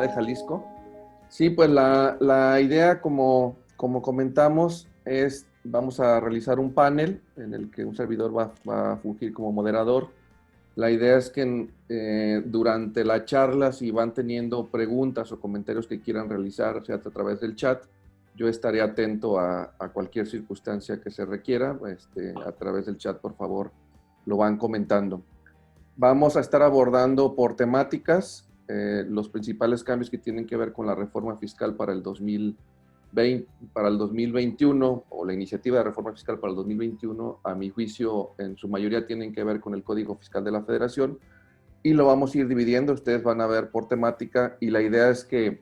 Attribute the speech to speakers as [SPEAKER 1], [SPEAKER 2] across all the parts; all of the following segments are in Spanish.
[SPEAKER 1] ANADE Jalisco. Sí, pues la idea, como comentamos, es vamos a realizar un panel en el que un servidor va a fungir como moderador. La idea es que durante la charla, si van teniendo preguntas o comentarios que quieran realizar, o sea, a través del chat, yo estaré atento a cualquier circunstancia que se requiera. A través del chat, por favor, lo van comentando. Vamos a estar abordando por temáticas los principales cambios que tienen que ver con la reforma fiscal para el 2021 o la iniciativa de reforma fiscal para el 2021. A mi juicio, en su mayoría tienen que ver con el Código Fiscal de la Federación y lo vamos a ir dividiendo. Ustedes van a ver por temática y la idea es que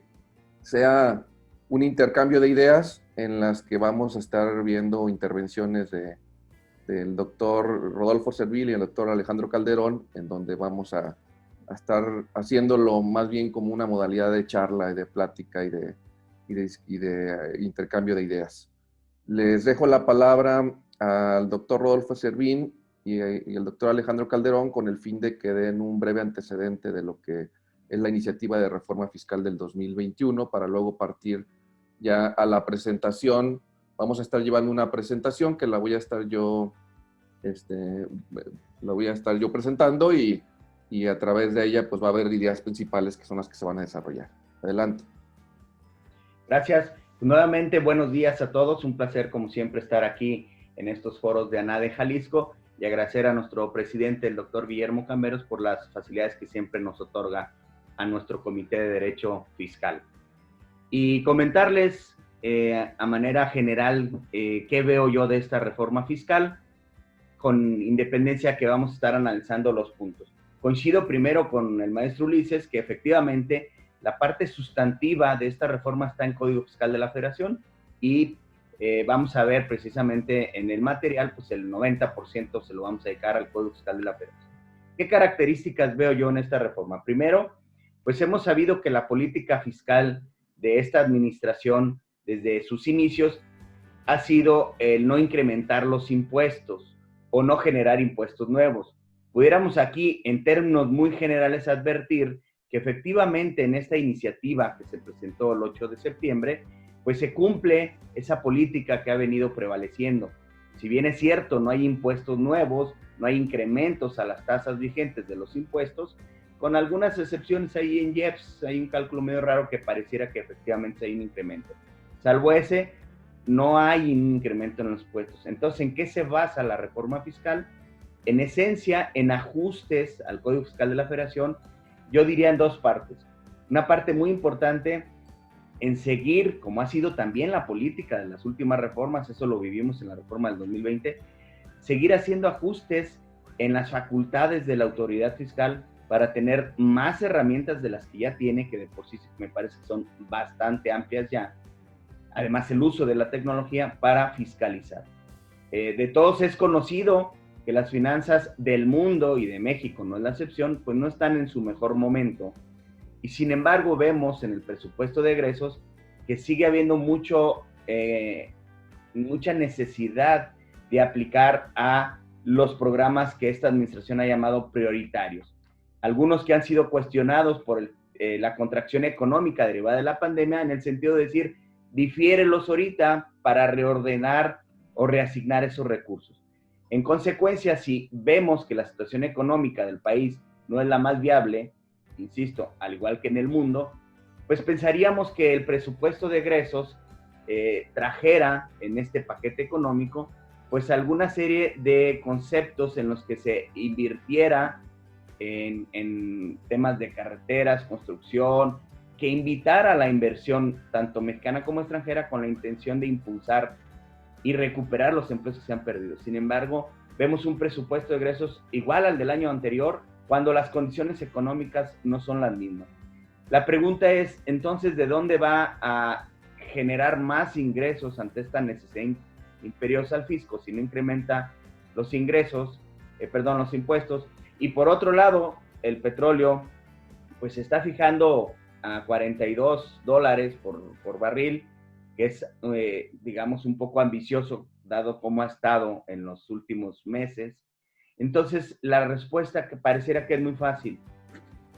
[SPEAKER 1] sea un intercambio de ideas en las que vamos a estar viendo intervenciones del doctor Rodolfo Servil y el doctor Alejandro Calderón, en donde vamos a estar haciéndolo más bien como una modalidad de charla y de plática y de intercambio de ideas. Les dejo la palabra al doctor Rodolfo Servín y el doctor Alejandro Calderón con el fin de que den un breve antecedente de lo que es la iniciativa de reforma fiscal del 2021 para luego partir ya a la presentación. Vamos a estar llevando una presentación que la voy a estar yo presentando y a través de ella pues va a haber ideas principales que son las que se van a desarrollar. Adelante.
[SPEAKER 2] Gracias. Nuevamente, buenos días a todos. Un placer, como siempre, estar aquí en estos foros de ANADE Jalisco y agradecer a nuestro presidente, el doctor Guillermo Camberos, por las facilidades que siempre nos otorga a nuestro Comité de Derecho Fiscal. Y comentarles a manera general qué veo yo de esta reforma fiscal, con independencia que vamos a estar analizando los puntos. Coincido primero con el maestro Ulises que efectivamente la parte sustantiva de esta reforma está en Código Fiscal de la Federación y vamos a ver precisamente en el material, pues el 90% se lo vamos a dedicar al Código Fiscal de la Federación. ¿Qué características veo yo en esta reforma? Primero, pues hemos sabido que la política fiscal de esta administración desde sus inicios ha sido el no incrementar los impuestos o no generar impuestos nuevos. Pudiéramos aquí, en términos muy generales, advertir que efectivamente en esta iniciativa que se presentó el 8 de septiembre, pues se cumple esa política que ha venido prevaleciendo. Si bien es cierto, no hay impuestos nuevos, no hay incrementos a las tasas vigentes de los impuestos, con algunas excepciones ahí en IEPS, hay un cálculo medio raro que pareciera que efectivamente hay un incremento. Salvo ese, no hay un incremento en los impuestos. Entonces, ¿en qué se basa la reforma fiscal? En esencia, en ajustes al Código Fiscal de la Federación, yo diría en dos partes. Una parte muy importante en seguir, como ha sido también la política de las últimas reformas, eso lo vivimos en la reforma del 2020, seguir haciendo ajustes en las facultades de la autoridad fiscal para tener más herramientas de las que ya tiene, que de por sí me parece que son bastante amplias ya. Además, el uso de la tecnología para fiscalizar. De todos es conocido que las finanzas del mundo y de México, no es la excepción, pues no están en su mejor momento. Y sin embargo, vemos en el presupuesto de egresos que sigue habiendo mucha necesidad de aplicar a los programas que esta administración ha llamado prioritarios. Algunos que han sido cuestionados por la contracción económica derivada de la pandemia, en el sentido de decir, difiérelos ahorita para reordenar o reasignar esos recursos. En consecuencia, si vemos que la situación económica del país no es la más viable, insisto, al igual que en el mundo, pues pensaríamos que el presupuesto de egresos trajera en este paquete económico pues alguna serie de conceptos en los que se invirtiera en temas de carreteras, construcción, que invitara a la inversión tanto mexicana como extranjera con la intención de impulsar y recuperar los empleos que se han perdido. Sin embargo, vemos un presupuesto de egresos igual al del año anterior cuando las condiciones económicas no son las mismas. La pregunta es, entonces, ¿de dónde va a generar más ingresos ante esta necesidad imperiosa al fisco si no incrementa los ingresos, los impuestos? Y por otro lado, el petróleo pues se está fijando a $42 por barril, que es, digamos, un poco ambicioso, dado cómo ha estado en los últimos meses. Entonces, la respuesta que pareciera que es muy fácil,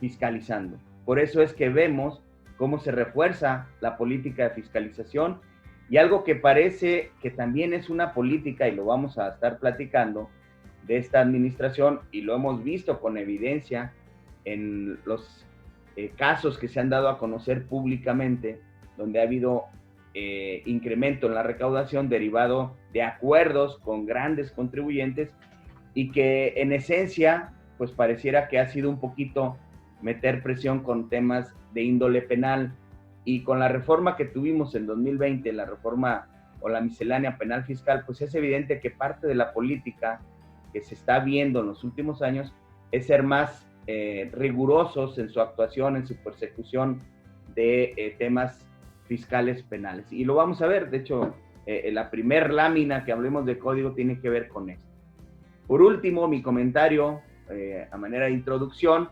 [SPEAKER 2] fiscalizando. Por eso es que vemos cómo se refuerza la política de fiscalización y algo que parece que también es una política, y lo vamos a estar platicando, de esta administración, y lo hemos visto con evidencia en los casos que se han dado a conocer públicamente, donde ha habido incremento en la recaudación derivado de acuerdos con grandes contribuyentes y que en esencia pues pareciera que ha sido un poquito meter presión con temas de índole penal, y con la reforma que tuvimos en 2020, la reforma o la miscelánea penal fiscal, pues es evidente que parte de la política que se está viendo en los últimos años es ser más rigurosos en su actuación, en su persecución de temas fiscales penales. Y lo vamos a ver, de hecho, la primer lámina que hablemos de código tiene que ver con esto. Por último, mi comentario a manera de introducción,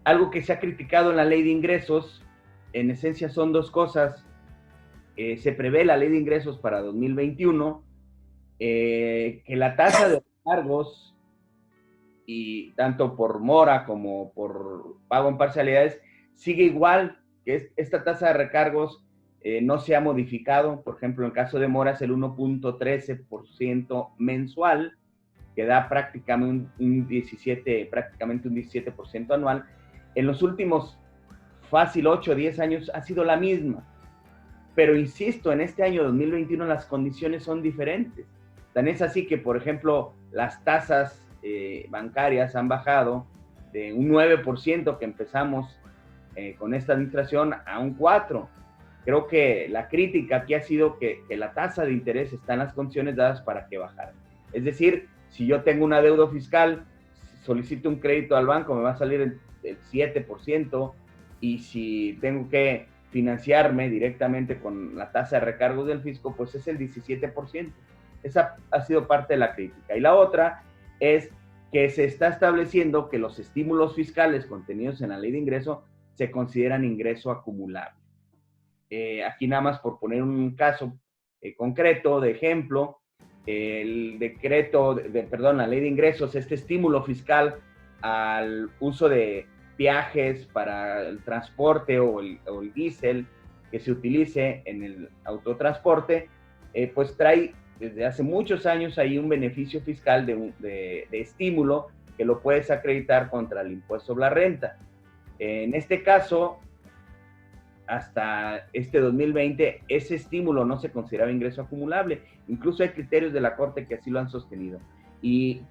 [SPEAKER 2] algo que se ha criticado en la ley de ingresos, en esencia son dos cosas. Se prevé la ley de ingresos para 2021, que la tasa de cargos, y tanto por mora como por pago en parcialidades, sigue igual, que esta tasa de recargos no se ha modificado. Por ejemplo, en el caso de mora es el 1.13% mensual, que da prácticamente un 17% anual. En los últimos fácil 8 o 10 años ha sido la misma. Pero insisto, en este año 2021 las condiciones son diferentes. Tan es así que, por ejemplo, las tasas bancarias han bajado de un 9% que empezamos con esta administración a un 4%. Creo que la crítica aquí ha sido que la tasa de interés está en las condiciones dadas para que bajara. Es decir, si yo tengo una deuda fiscal, solicito un crédito al banco, me va a salir el 7%, y si tengo que financiarme directamente con la tasa de recargos del fisco, pues es el 17%. Esa ha sido parte de la crítica. Y la otra es que se está estableciendo que los estímulos fiscales contenidos en la ley de ingreso se consideran ingreso acumulable. Aquí nada más por poner un caso concreto de ejemplo, el decreto, la ley de ingresos, este estímulo fiscal al uso de viajes para el transporte o el diésel que se utilice en el autotransporte, pues trae desde hace muchos años ahí un beneficio fiscal de estímulo que lo puedes acreditar contra el impuesto sobre la renta. En este caso, hasta este 2020, ese estímulo no se consideraba ingreso acumulable. Incluso hay criterios de la Corte que así lo han sostenido. Y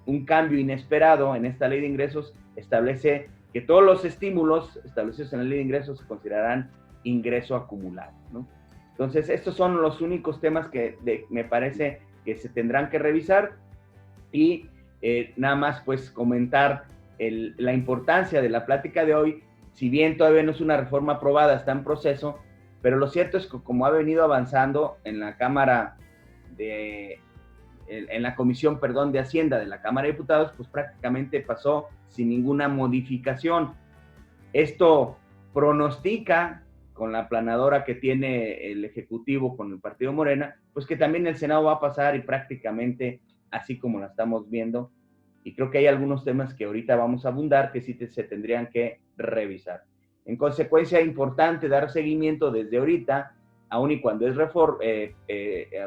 [SPEAKER 2] un cambio inesperado en esta ley de ingresos establece que todos los estímulos establecidos en la ley de ingresos se considerarán ingreso acumulable, ¿no? Entonces, estos son los únicos temas que me parece que se tendrán que revisar, y nada más pues comentar la importancia de la plática de hoy. Si bien todavía no es una reforma aprobada, está en proceso, pero lo cierto es que como ha venido avanzando en la Cámara en la Comisión, de Hacienda de la Cámara de Diputados, pues prácticamente pasó sin ninguna modificación. Esto pronostica, con la planadora que tiene el Ejecutivo con el Partido Morena, pues que también el Senado va a pasar, y prácticamente así como la estamos viendo. Y creo que hay algunos temas que ahorita vamos a abundar que sí se tendrían que revisar. En consecuencia, es importante dar seguimiento desde ahorita, aun y cuando es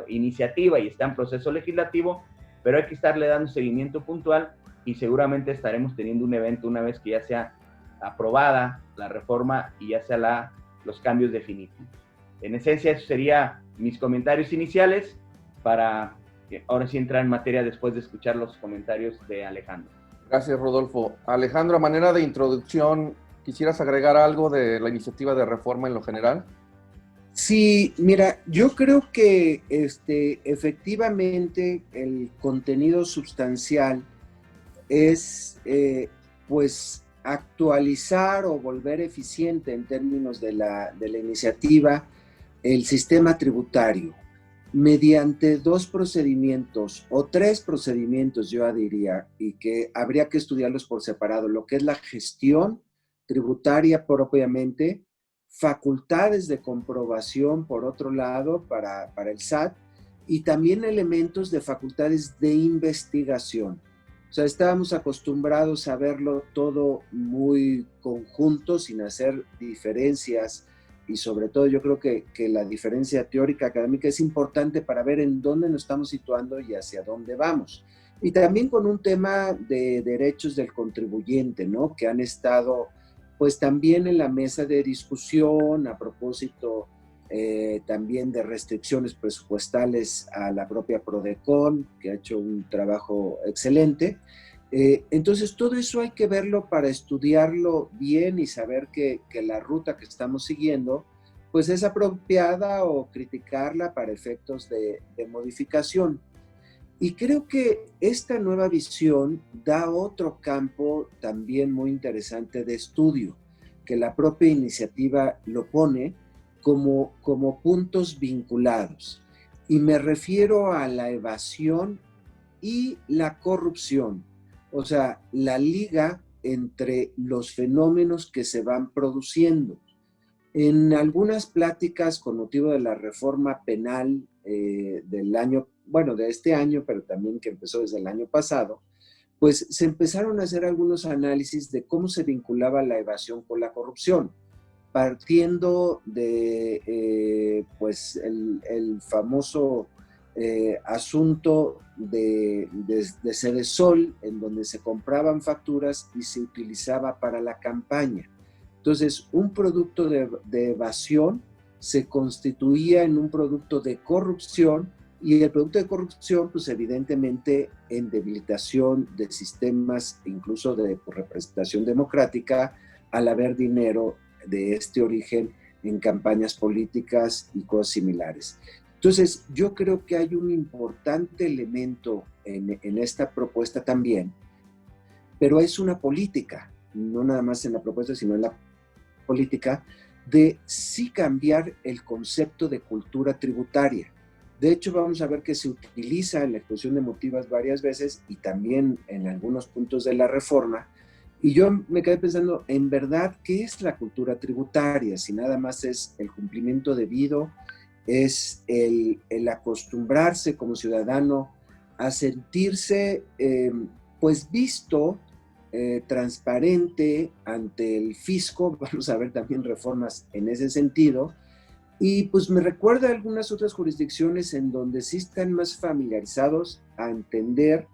[SPEAKER 2] iniciativa y está en proceso legislativo, pero hay que estarle dando seguimiento puntual, y seguramente estaremos teniendo un evento una vez que ya sea aprobada la reforma y ya sea los cambios definitivos. En esencia, esos serían mis comentarios iniciales, para ahora sí entrar en materia después de escuchar los comentarios de Alejandro.
[SPEAKER 1] Gracias, Rodolfo. Alejandro, a manera de introducción, ¿quisieras agregar algo de la iniciativa de reforma en lo general?
[SPEAKER 3] Sí, mira, yo creo que efectivamente el contenido sustancial es pues actualizar o volver eficiente en términos de la iniciativa el sistema tributario mediante 2 procedimientos o 3 procedimientos, yo diría, y que habría que estudiarlos por separado: lo que es la gestión tributaria propiamente, facultades de comprobación por otro lado para el SAT, y también elementos de facultades de investigación. O sea, estábamos acostumbrados a verlo todo muy conjunto, sin hacer diferencias, y sobre todo yo creo que la diferencia teórica académica es importante para ver en dónde nos estamos situando y hacia dónde vamos. Y también con un tema de derechos del contribuyente, ¿no? Que han estado pues también en la mesa de discusión a propósito también de restricciones presupuestales a la propia Prodecon, que ha hecho un trabajo excelente. Entonces, todo eso hay que verlo para estudiarlo bien y saber que la ruta que estamos siguiendo, pues es apropiada, o criticarla para efectos de modificación. Y creo que esta nueva visión da otro campo también muy interesante de estudio, que la propia iniciativa lo pone como puntos vinculados. Y me refiero a la evasión y la corrupción, o sea, la liga entre los fenómenos que se van produciendo. En algunas pláticas con motivo de la reforma penal del año, bueno, de este año, pero también que empezó desde el año pasado, pues se empezaron a hacer algunos análisis de cómo se vinculaba la evasión con la corrupción, partiendo de pues el famoso asunto de Cedesol, en donde se compraban facturas y se utilizaba para la campaña. Entonces, un producto de evasión se constituía en un producto de corrupción, y el producto de corrupción, pues evidentemente en debilitación de sistemas, incluso de representación democrática, al haber dinero de este origen en campañas políticas y cosas similares. Entonces, yo creo que hay un importante elemento en esta propuesta también, pero es una política, no nada más en la propuesta, sino en la política, de sí cambiar el concepto de cultura tributaria. De hecho, vamos a ver que se utiliza en la exposición de motivos varias veces y también en algunos puntos de la reforma. Y yo me quedé pensando, en verdad, ¿qué es la cultura tributaria? Si nada más es el cumplimiento debido, es el acostumbrarse como ciudadano a sentirse pues visto, transparente ante el fisco. Vamos a ver también reformas en ese sentido. Y pues me recuerda a algunas otras jurisdicciones en donde sí están más familiarizados a entender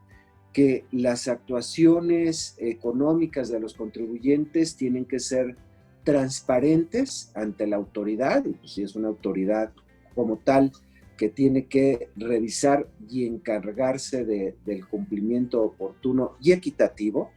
[SPEAKER 3] que las actuaciones económicas de los contribuyentes tienen que ser transparentes ante la autoridad, y pues si es una autoridad como tal que tiene que revisar y encargarse del cumplimiento oportuno y equitativo.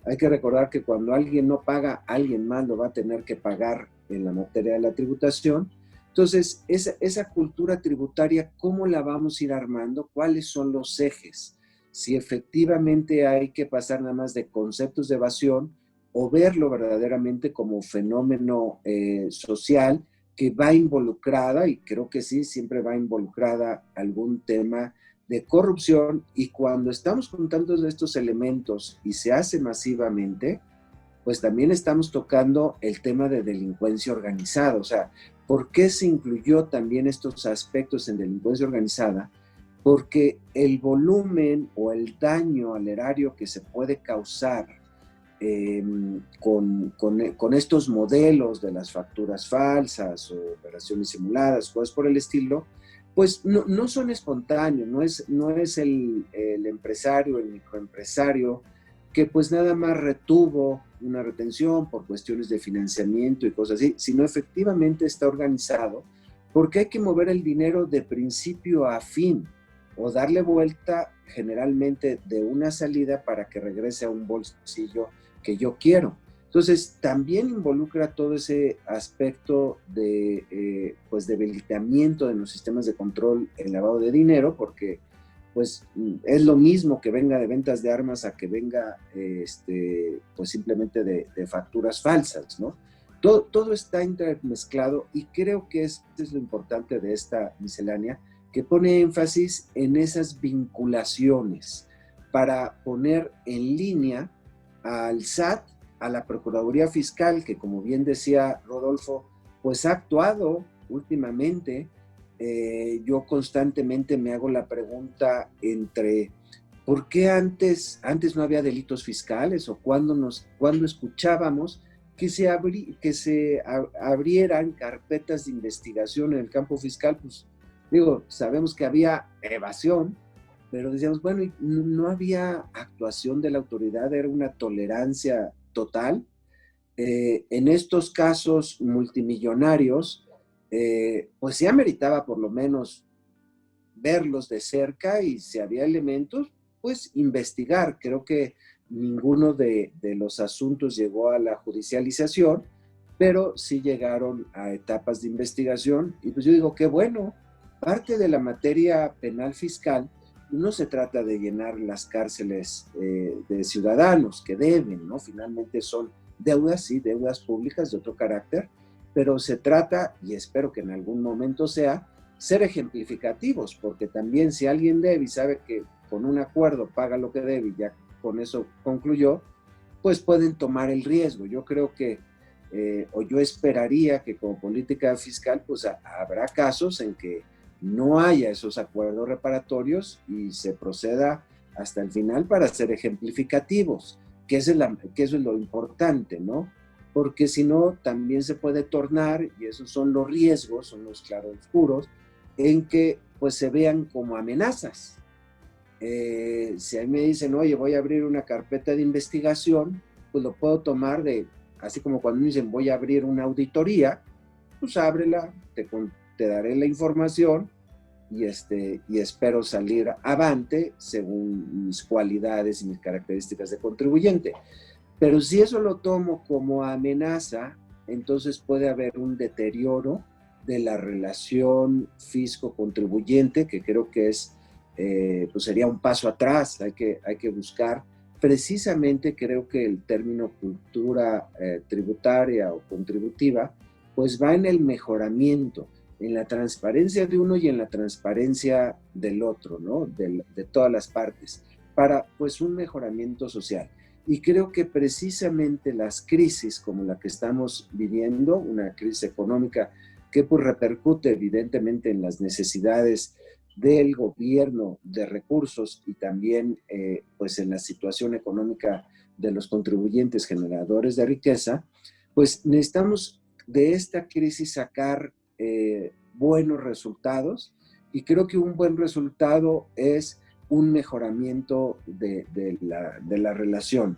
[SPEAKER 3] Hay que recordar que cuando alguien no paga, alguien más lo va a tener que pagar en la materia de la tributación. Entonces, esa cultura tributaria, ¿cómo la vamos a ir armando? ¿Cuáles son los ejes? Si efectivamente hay que pasar nada más de conceptos de evasión, o verlo verdaderamente como fenómeno social que va involucrada, y creo que sí, siempre va involucrada algún tema de corrupción. Y cuando estamos juntando estos elementos y se hace masivamente, pues también estamos tocando el tema de delincuencia organizada. O sea, ¿por qué se incluyó también estos aspectos en delincuencia organizada? Porque el volumen o el daño al erario que se puede causar con estos modelos de las facturas falsas o operaciones simuladas, cosas por el estilo, pues no son espontáneos, no es el empresario, el microempresario, que pues nada más retuvo una retención por cuestiones de financiamiento y cosas así, sino efectivamente está organizado, porque hay que mover el dinero de principio a fin, o darle vuelta generalmente de una salida para que regrese a un bolsillo que yo quiero. Entonces, también involucra todo ese aspecto de pues debilitamiento de los sistemas de control en lavado de dinero, porque pues es lo mismo que venga de ventas de armas a que venga pues simplemente de facturas falsas, ¿no? Todo está intermezclado, y creo que es lo importante de esta miscelánea, que pone énfasis en esas vinculaciones para poner en línea al SAT, a la Procuraduría Fiscal, que como bien decía Rodolfo, pues ha actuado últimamente. Yo constantemente me hago la pregunta entre ¿por qué antes no había delitos fiscales o cuando escuchábamos que abrieran carpetas de investigación en el campo fiscal? Pues digo, sabemos que había evasión, pero decíamos, bueno, no había actuación de la autoridad, era una tolerancia total. En estos casos multimillonarios, pues ya meritaba por lo menos verlos de cerca y si había elementos, pues investigar. Creo que ninguno de los asuntos llegó a la judicialización, pero sí llegaron a etapas de investigación y pues yo digo, qué bueno, parte de la materia penal fiscal no se trata de llenar las cárceles de ciudadanos que deben, ¿no? Finalmente son deudas, sí, deudas públicas de otro carácter, pero se trata, y espero que en algún momento sea, ser ejemplificativos, porque también si alguien debe y sabe que con un acuerdo paga lo que debe y ya con eso concluyó, pues pueden tomar el riesgo. Yo creo que, o yo esperaría que como política fiscal, pues habrá casos en que no haya esos acuerdos reparatorios y se proceda hasta el final para ser ejemplificativos, que eso es lo importante, ¿no? Porque si no, también se puede tornar, y esos son los riesgos, son los claroscuros, en que pues se vean como amenazas. Si a mí me dicen, oye, voy a abrir una carpeta de investigación, pues lo puedo tomar así como cuando me dicen, voy a abrir una auditoría, pues ábrela, te daré la información y espero salir avante según mis cualidades y mis características de contribuyente. Pero si eso lo tomo como amenaza, entonces puede haber un deterioro de la relación fisco-contribuyente, que creo que pues sería un paso atrás. Hay que buscar, precisamente creo que el término cultura tributaria o contributiva, pues va en el mejoramiento, en la transparencia de uno y en la transparencia del otro, ¿no? De todas las partes, para pues un mejoramiento social. Y creo que precisamente las crisis como la que estamos viviendo, una crisis económica que pues repercute evidentemente en las necesidades del gobierno de recursos y también pues en la situación económica de los contribuyentes generadores de riqueza, pues necesitamos de esta crisis sacar buenos resultados y creo que un buen resultado es un mejoramiento de la relación.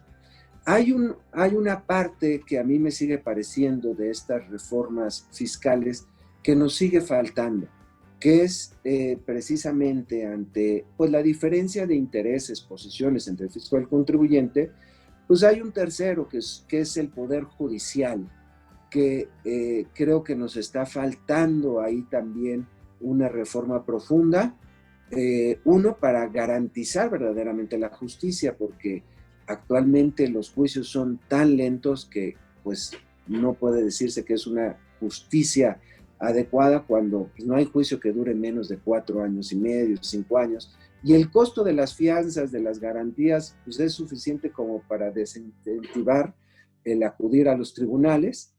[SPEAKER 3] Hay una parte que a mí me sigue pareciendo de estas reformas fiscales que nos sigue faltando, que es precisamente ante pues, la diferencia de intereses, posiciones entre el fisco y el contribuyente, pues hay un tercero que es el Poder Judicial, que creo que nos está faltando ahí también una reforma profunda. Uno, para garantizar verdaderamente la justicia, porque actualmente los juicios son tan lentos que pues no puede decirse que es una justicia adecuada cuando pues, no hay juicio que dure menos de 4 años y medio, 5 años, y el costo de las fianzas, de las garantías, pues es suficiente como para desincentivar el acudir a los tribunales.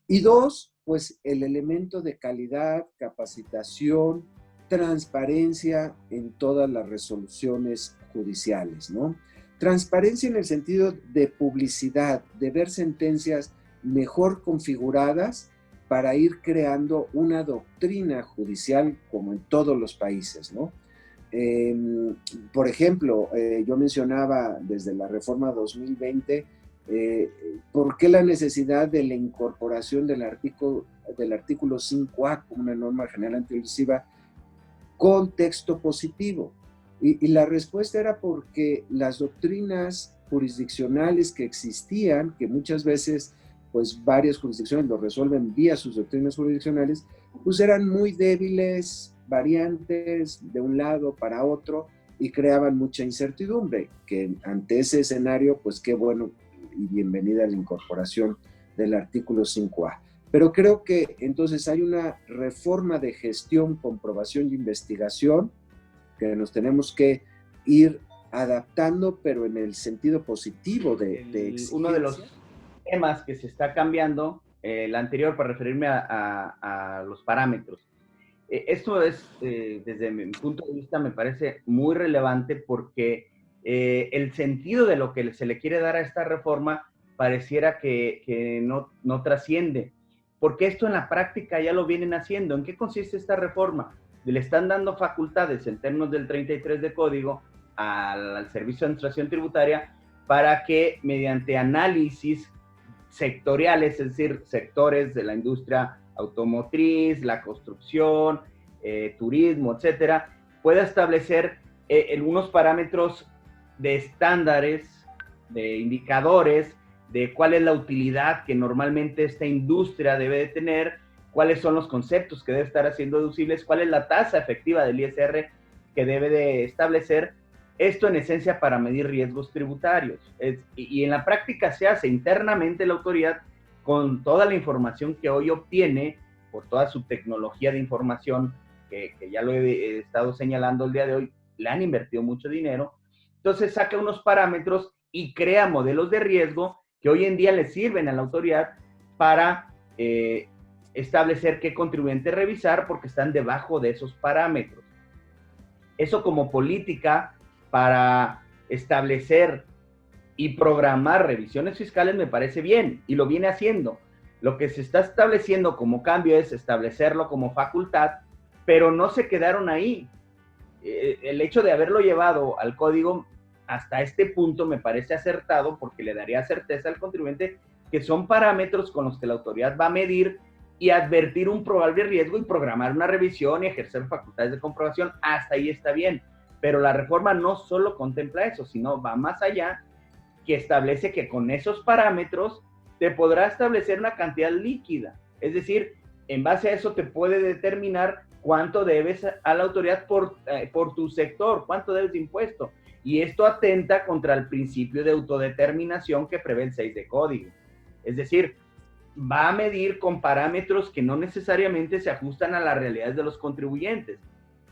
[SPEAKER 3] Y dos, pues el elemento de calidad, capacitación, transparencia en todas las resoluciones judiciales, ¿no? Transparencia en el sentido de publicidad, de ver sentencias mejor configuradas para ir creando una doctrina judicial como en todos los países, ¿no? Por ejemplo, yo mencionaba desde la reforma 2020, ¿por qué la necesidad de la incorporación del artículo 5A como una norma general antielusiva con texto positivo? Y la respuesta era porque las doctrinas jurisdiccionales que existían, que muchas veces pues varias jurisdicciones lo resuelven vía sus doctrinas jurisdiccionales, pues eran muy débiles, variantes de un lado para otro y creaban mucha incertidumbre, que ante ese escenario, pues qué bueno y bienvenida a la incorporación del artículo 5A. Pero creo que entonces hay una reforma de gestión, comprobación y investigación que nos tenemos que ir adaptando, pero en el sentido positivo de exigencia.
[SPEAKER 2] Uno de los temas que se está cambiando, el anterior para referirme a los parámetros. Esto es, desde mi punto de vista, me parece muy relevante porque el sentido de lo que se le quiere dar a esta reforma pareciera que no trasciende. Porque esto en la práctica ya lo vienen haciendo. ¿En qué consiste esta reforma? Le están dando facultades en términos del 33 de código al Servicio de Administración Tributaria para que mediante análisis sectoriales, es decir, sectores de la industria automotriz, la construcción, turismo, etcétera, pueda establecer algunos parámetros de estándares, de indicadores, de cuál es la utilidad que normalmente esta industria debe de tener, cuáles son los conceptos que debe estar haciendo deducibles, cuál es la tasa efectiva del ISR que debe de establecer. Esto en esencia para medir riesgos tributarios. Y en la práctica se hace internamente la autoridad con toda la información que hoy obtiene por toda su tecnología de información, que ya lo he estado señalando el día de hoy, le han invertido mucho dinero. Entonces saca unos parámetros y crea modelos de riesgo que hoy en día le sirven a la autoridad para establecer qué contribuyente revisar porque están debajo de esos parámetros. Eso como política para establecer y programar revisiones fiscales me parece bien y lo viene haciendo. Lo que se está estableciendo como cambio es establecerlo como facultad, pero no se quedaron ahí. El hecho de haberlo llevado al código hasta este punto me parece acertado porque le daría certeza al contribuyente que son parámetros con los que la autoridad va a medir y advertir un probable riesgo y programar una revisión y ejercer facultades de comprobación. Hasta ahí está bien. Pero la reforma no solo contempla eso, sino va más allá, que establece que con esos parámetros te podrá establecer una cantidad líquida. Es decir, en base a eso te puede determinar cuánto debes a la autoridad por tu sector, cuánto debes de impuesto. Y esto atenta contra el principio de autodeterminación que prevé el 6 de código. Es decir, va a medir con parámetros que no necesariamente se ajustan a las realidades de los contribuyentes.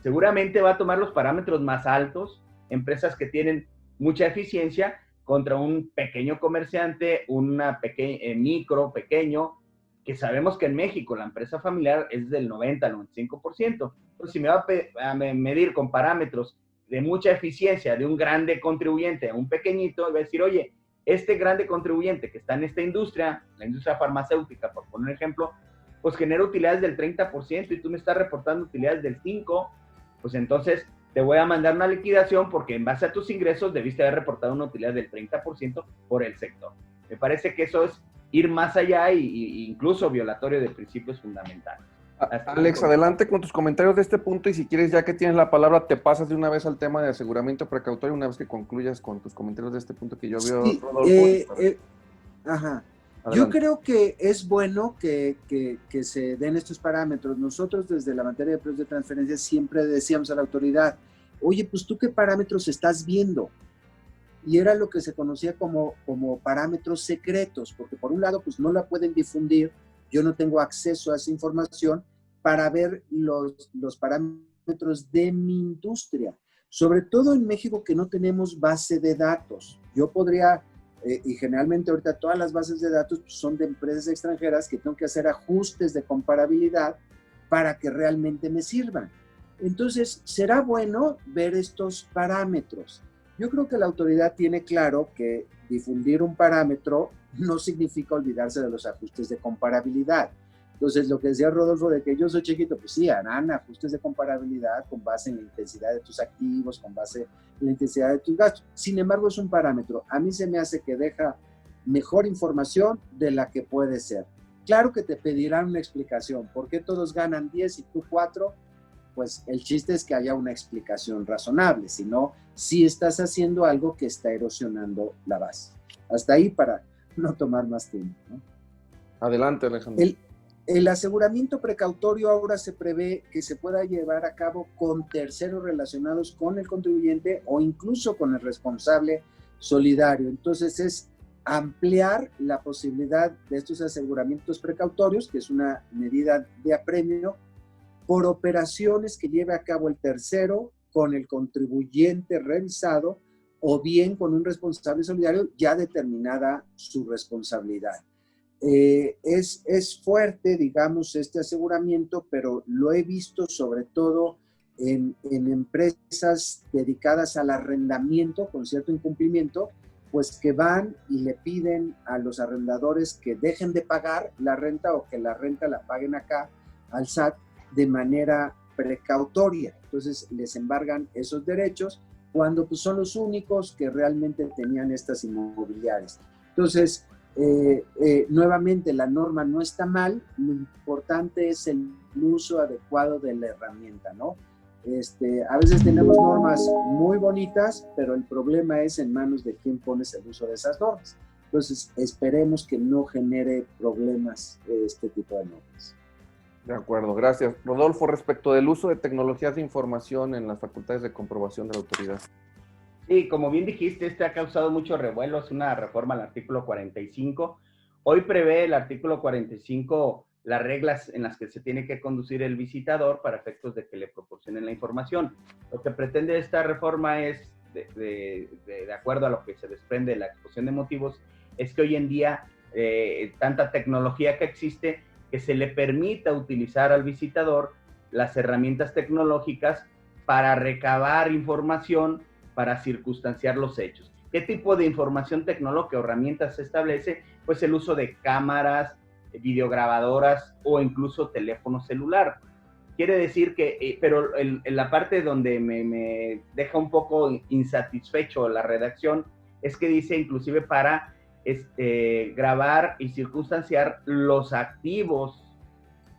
[SPEAKER 2] Seguramente va a tomar los parámetros más altos, empresas que tienen mucha eficiencia, contra un pequeño comerciante, una pequeño, que sabemos que en México la empresa familiar es del 90 al 95%. Entonces, si me va a medir con parámetros de mucha eficiencia de un grande contribuyente a un pequeñito, va a decir, oye, este grande contribuyente que está en esta industria, la industria farmacéutica, por poner un ejemplo, pues genera utilidades del 30% y tú me estás reportando utilidades del 5%, pues entonces te voy a mandar una liquidación porque en base a tus ingresos debiste haber reportado una utilidad del 30% por el sector. Me parece que eso es ir más allá e incluso violatorio de principios fundamentales.
[SPEAKER 1] Alex, adelante con tus comentarios de este punto y si quieres, ya que tienes la palabra, te pasas de una vez al tema de aseguramiento precautorio una vez que concluyas con tus comentarios de este punto que yo veo,
[SPEAKER 3] sí,
[SPEAKER 1] Rodolfo.
[SPEAKER 3] Ajá.
[SPEAKER 1] Adelante.
[SPEAKER 3] Yo creo que es bueno que se den estos parámetros. Nosotros desde la materia de precios de transferencia siempre decíamos a la autoridad, oye, pues tú qué parámetros estás viendo. Y era lo que se conocía como parámetros secretos, porque por un lado pues no la pueden difundir, yo no tengo acceso a esa información para ver los parámetros de mi industria. Sobre todo en México que no tenemos base de datos. Yo podría... y generalmente ahorita todas las bases de datos pues, son de empresas extranjeras que tengo que hacer ajustes de comparabilidad para que realmente me sirvan. Entonces, será bueno ver estos parámetros. Yo creo que la autoridad tiene claro que difundir un parámetro no significa olvidarse de los ajustes de comparabilidad. Entonces, lo que decía Rodolfo de que yo soy chiquito, pues sí, harán ajustes de comparabilidad con base en la intensidad de tus activos, con base en la intensidad de tus gastos. Sin embargo, es un parámetro. A mí se me hace que deja mejor información de la que puede ser. Claro que te pedirán una explicación. ¿Por qué todos ganan 10 y tú 4? Pues el chiste es que haya una explicación razonable. Si no, sí estás haciendo algo que está erosionando la base. Hasta ahí para no tomar más tiempo, ¿no?
[SPEAKER 1] Adelante, Alejandro.
[SPEAKER 3] El aseguramiento precautorio ahora se prevé que se pueda llevar a cabo con terceros relacionados con el contribuyente o incluso con el responsable solidario. Entonces es ampliar la posibilidad de estos aseguramientos precautorios, que es una medida de apremio, por operaciones que lleve a cabo el tercero con el contribuyente revisado o bien con un responsable solidario ya determinada su responsabilidad. Es fuerte, digamos, este aseguramiento, pero lo he visto sobre todo en empresas dedicadas al arrendamiento con cierto incumplimiento, pues que van y le piden a los arrendadores que dejen de pagar la renta o que la renta la paguen acá al SAT de manera precautoria. Entonces les embargan esos derechos cuando pues, son los únicos que realmente tenían estas inmobiliarias. Entonces, nuevamente, la norma no está mal, lo importante es el uso adecuado de la herramienta, ¿no? A veces tenemos normas muy bonitas, pero el problema es en manos de quién pones el uso de esas normas. Entonces, esperemos que no genere problemas este tipo de normas.
[SPEAKER 1] De acuerdo, gracias. Rodolfo, respecto del uso de tecnologías de información en las facultades de comprobación de la autoridad.
[SPEAKER 2] Sí, como bien dijiste, ha causado mucho revuelo, es una reforma al artículo 45. Hoy prevé el artículo 45 las reglas en las que se tiene que conducir el visitador para efectos de que le proporcionen la información. Lo que pretende esta reforma es, de acuerdo a lo que se desprende de la exposición de motivos, es que hoy en día tanta tecnología que existe, que se le permita utilizar al visitador las herramientas tecnológicas para recabar información, para circunstanciar los hechos. ¿Qué tipo de información tecnológica o herramientas se establece? Pues el uso de cámaras, videograbadoras o incluso teléfono celular. Quiere decir que, pero en la parte donde me deja un poco insatisfecho la redacción, es que dice inclusive para grabar y circunstanciar los activos,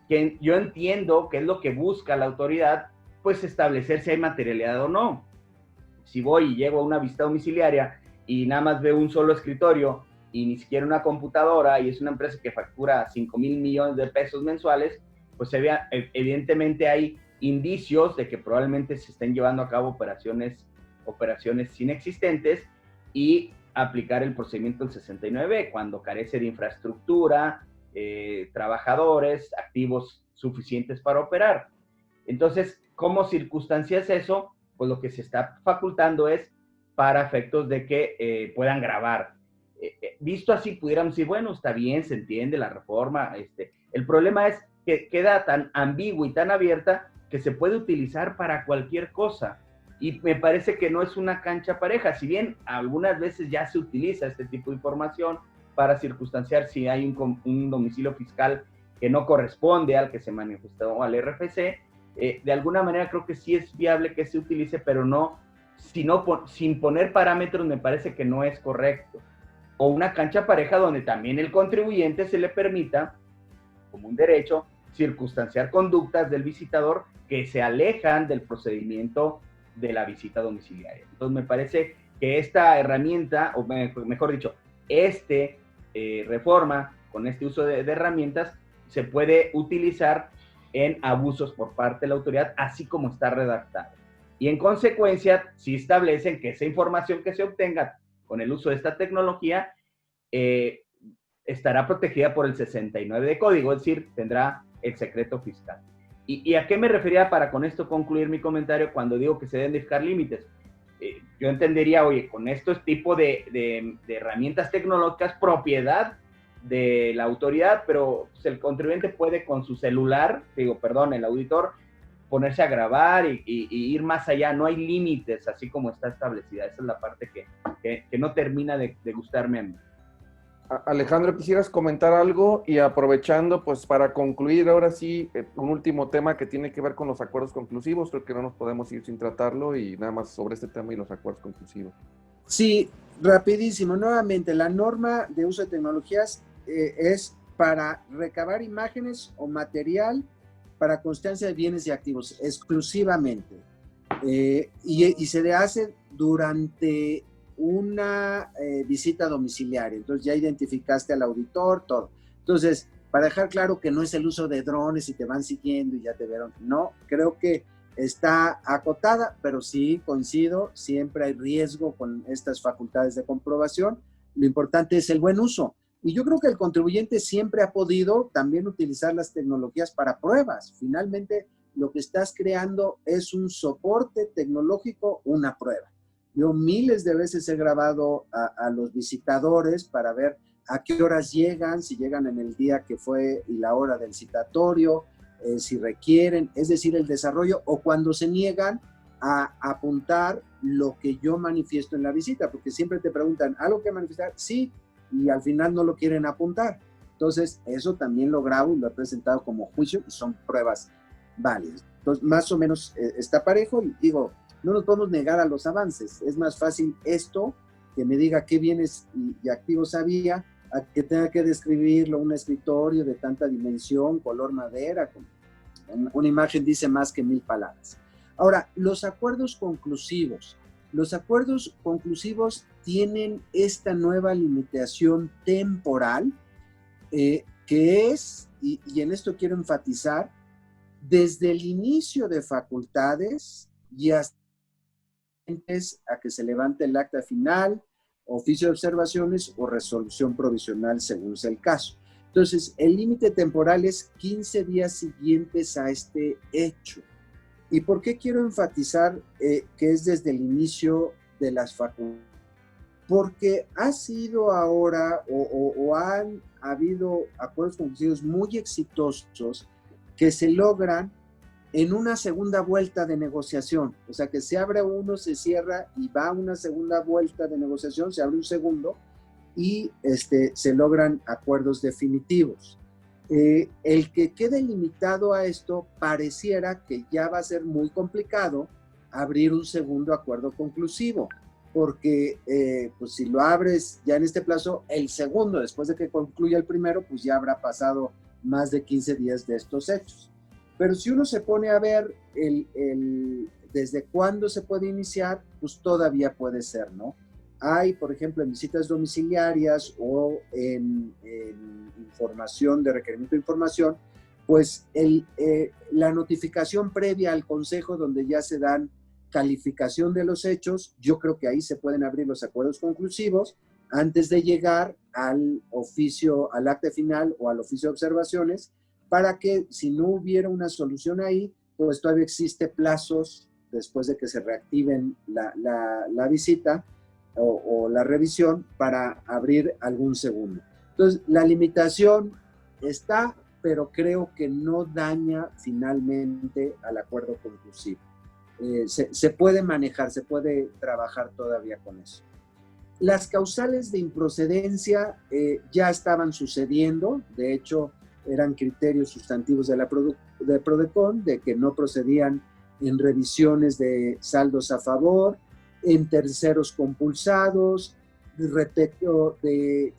[SPEAKER 2] que yo entiendo que es lo que busca la autoridad, pues establecer si hay materialidad o no. Si voy y llego a una visita domiciliaria y nada más veo un solo escritorio y ni siquiera una computadora y es una empresa que factura 5,000 millones de pesos mensuales, pues evidentemente hay indicios de que probablemente se estén llevando a cabo operaciones inexistentes y aplicar el procedimiento del 69 cuando carece de infraestructura, trabajadores, activos suficientes para operar. Entonces, ¿cómo circunstancias eso? Pues lo que se está facultando es para efectos de que puedan grabar. Visto así, pudiéramos decir, bueno, está bien, se entiende la reforma. El problema es que queda tan ambigua y tan abierta que se puede utilizar para cualquier cosa. Y me parece que no es una cancha pareja. Si bien algunas veces ya se utiliza este tipo de información para circunstanciar si hay un domicilio fiscal que no corresponde al que se manifestó al RFC, de alguna manera creo que sí es viable que se utilice, pero no, sin poner parámetros me parece que no es correcto. O una cancha pareja donde también el contribuyente se le permita, como un derecho, circunstanciar conductas del visitador que se alejan del procedimiento de la visita domiciliaria. Entonces me parece que esta herramienta, o mejor dicho, reforma con este uso de herramientas se puede utilizar en abusos por parte de la autoridad, así como está redactado. Y en consecuencia, sí establecen que esa información que se obtenga con el uso de esta tecnología estará protegida por el 69 de código, es decir, tendrá el secreto fiscal. ¿Y a qué me refería para con esto concluir mi comentario cuando digo que se deben de fijar límites? Yo entendería, oye, con estos tipos de herramientas tecnológicas, propiedad de la autoridad, pero pues, el contribuyente puede con su celular, el auditor, ponerse a grabar y ir más allá. No hay límites, así como está establecida. Esa es la parte que no termina de gustarme a mí.
[SPEAKER 1] Alejandro, ¿quisieras comentar algo? Y aprovechando, pues para concluir ahora sí, un último tema que tiene que ver con los acuerdos conclusivos. Creo que no nos podemos ir sin tratarlo y nada más sobre este tema y los acuerdos conclusivos.
[SPEAKER 3] Sí, rapidísimo. Nuevamente, la norma de uso de tecnologías es para recabar imágenes o material para constancia de bienes y activos, exclusivamente. Y se le hace durante una visita domiciliaria. Entonces ya identificaste al auditor, todo. Entonces, para dejar claro que no es el uso de drones y te van siguiendo y ya te vieron. No, creo que está acotada, pero sí coincido, siempre hay riesgo con estas facultades de comprobación. Lo importante es el buen uso. Y yo creo que el contribuyente siempre ha podido también utilizar las tecnologías para pruebas. Finalmente, lo que estás creando es un soporte tecnológico, una prueba. Yo miles de veces he grabado a los visitadores para ver a qué horas llegan, si llegan en el día que fue y la hora del citatorio, si requieren, es decir, el desarrollo, o cuando se niegan a apuntar lo que yo manifiesto en la visita, porque siempre te preguntan, ¿algo que manifestar? Sí, y al final no lo quieren apuntar. Entonces, eso también lo grabo y lo he presentado como juicio y son pruebas válidas. Entonces, más o menos está parejo y digo, no nos podemos negar a los avances. Es más fácil esto, que me diga qué bienes y activos había, a que tenga que describirlo un escritorio de tanta dimensión, color madera, una imagen dice más que 1000 palabras. Ahora, los acuerdos conclusivos. Los acuerdos conclusivos tienen esta nueva limitación temporal, que es, y en esto quiero enfatizar, desde el inicio de facultades y hasta a que se levante el acta final, oficio de observaciones o resolución provisional según sea el caso. Entonces, el límite temporal es 15 días siguientes a este hecho. ¿Y por qué quiero enfatizar que es desde el inicio de las facultades? Porque ha sido ahora o han habido acuerdos conclusivos muy exitosos que se logran en una segunda vuelta de negociación. O sea, que se abre uno, se cierra y va a una segunda vuelta de negociación, se abre un segundo y se logran acuerdos definitivos. El que quede limitado a esto pareciera que ya va a ser muy complicado abrir un segundo acuerdo conclusivo, porque pues si lo abres ya en este plazo, el segundo, después de que concluya el primero, pues ya habrá pasado más de 15 días de estos hechos. Pero si uno se pone a ver desde cuándo se puede iniciar, pues todavía puede ser, ¿no? Hay, por ejemplo, en visitas domiciliarias o en información de requerimiento de información, pues la notificación previa al consejo donde ya se dan calificación de los hechos, yo creo que ahí se pueden abrir los acuerdos conclusivos antes de llegar al oficio, al acta final o al oficio de observaciones, para que si no hubiera una solución ahí, pues todavía existe plazos después de que se reactiven la visita o la revisión para abrir algún segundo. Entonces, la limitación está, pero creo que no daña finalmente al acuerdo conclusivo. Se puede manejar, se puede trabajar todavía con eso. Las causales de improcedencia ya estaban sucediendo, de hecho eran criterios sustantivos de Prodecon, de que no procedían en revisiones de saldos a favor, en terceros compulsados, respecto de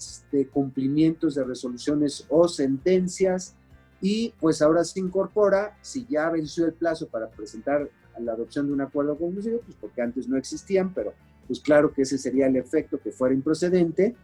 [SPEAKER 3] cumplimientos de resoluciones o sentencias, y pues ahora se incorpora, si ya venció el plazo para presentar la adopción de un acuerdo conclusivo, pues porque antes no existían, pero pues claro que ese sería el efecto que fuera improcedente,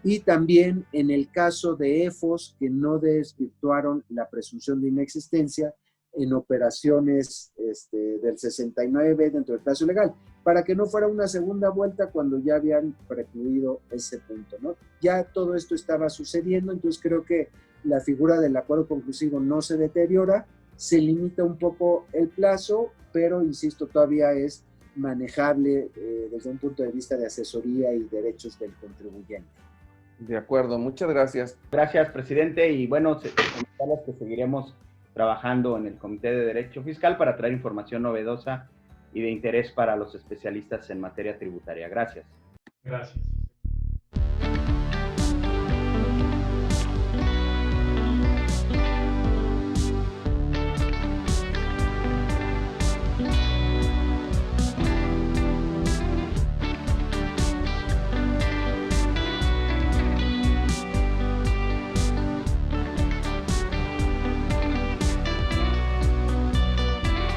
[SPEAKER 3] y también en el caso de EFOS que no desvirtuaron la presunción de inexistencia en operaciones del 69 dentro del plazo legal, para que no fuera una segunda vuelta cuando ya habían precluido ese punto, ¿no? Ya todo esto estaba sucediendo, entonces creo que la figura del acuerdo conclusivo no se deteriora, se limita un poco el plazo, pero insisto, todavía es manejable desde un punto de vista de asesoría y derechos del contribuyente.
[SPEAKER 1] De acuerdo, muchas gracias.
[SPEAKER 2] Gracias, presidente. Y bueno, comentarles que seguiremos trabajando en el Comité de Derecho Fiscal para traer información novedosa y de interés para los especialistas en materia tributaria. Gracias.
[SPEAKER 4] Gracias.